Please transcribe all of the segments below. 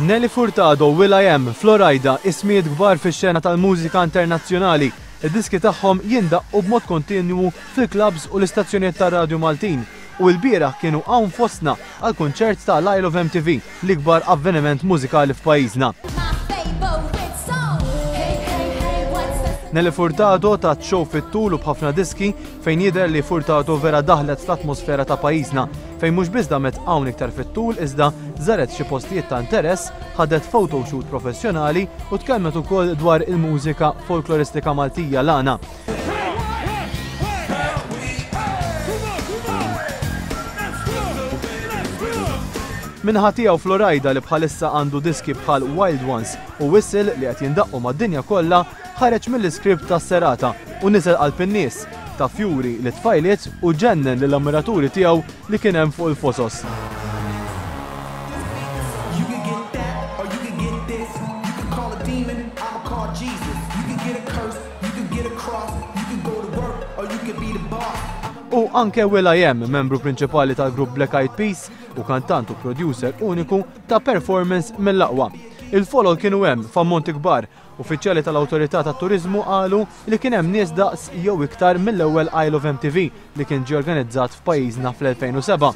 Nelly Furtado, will.i.am, Florida, ismijiet kbar fix-xena tal-mużika internazzjonali. Id-diski tagħhom jindaqqu b'mod kontinwu fil-klabs u l-istazzjonijiet tar-radju Maltin. U l-bieraħ kienu hawn fostna għal kunċert ta' I Love MTV, l-ikbar avveniment mużikali f'pajjiżna. Nelly Furtado ta' show fit-tul u b'ħafna diski fejn jidher li Furtado vera daħlet fl-atmosfera ta' pajjiżna fejn mhux biss damet hawn iktar fit-tul iżda żaret xi postijiet ta' interess, ħadet photoshoot professjonali u tkellmet ukoll dwar il-mużika folkloristika Maltija Lana. Minħa tiegħu Florida li bħalissa għandu diski bħal Wild Ones u Whistle li qed jindaqqu mad-dinja kollha ħareġ mill-iskript tas-serata u niżel qalb in-nies ta' fjuri li tfajliet u ġennen lill-ammiraturi tiegħu li kien hemm fuq il-fosos. U anke will.i.am, membru prinċipali tal-grupp Black Eyed Peas u kantant u producer uniku ta' performance mill-aqwa. Il-follow kienu hemm f'ammonti kbar, uffiċjali tal-Awtorità tat-Turiżmu qalu li kien hemm nies daqs jew iktar mill-ewwel I Love MTV li kien ġie organizzat f'pajjiżna fl-2007.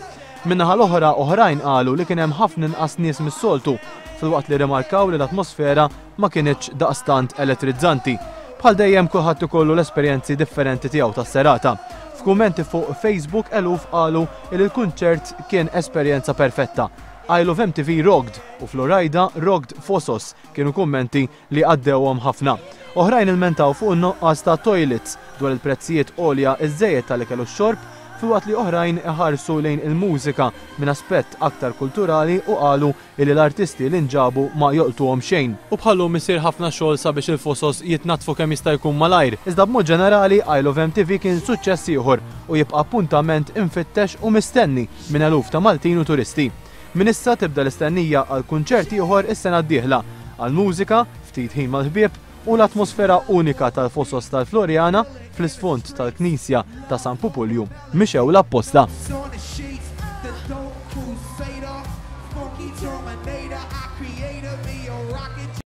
Min-naħa l-oħra oħrajn qalu li kien hemm ħafna inqas nies mis-soltu filwaqt li rimarkaw li l-atmosfera ma kienitx daqstant elettrizzanti. Bħal dejjem kulħadd ikollu l-esperjenzi differenti tiegħu tas-serata. F'kummenti fuq Facebook eluf qalu li l-kunċert kien esperjenza perfetta. I Love MTV rogged u Florida rogged fosos kienu kummenti li għaddewhom ħafna. Oħrajn ilmentaw fuq in-noqqas ta' toilets dwar il-prezzijiet għolja iż-żejjed tal-ikel u x-xorb filwaqt li oħrajn iħarsu lejn il-mużika minn aspett aktar kulturali u qalu li l-artisti li nġabu ma joqtuhom xejn. U bħallhom isir ħafna xogħol sabiex il-fosos jitnatfu kemm jista' jkun malajr. Iżda b'mod ġenerali I Love MTV kien suċċess ieħor u jibqa' appuntament infittex u mistenni minn eluf ta' Maltin u turisti. Min issa tibda l-istennija għal kunċerti ieħor is-sena d-dieħla għal mużika, ftit ħin mal-ħbieb u l-atmosfera unika tal-fosos tal-Florjana fl-isfond tal-Knisja ta' San Pupulju mixew l-apposta.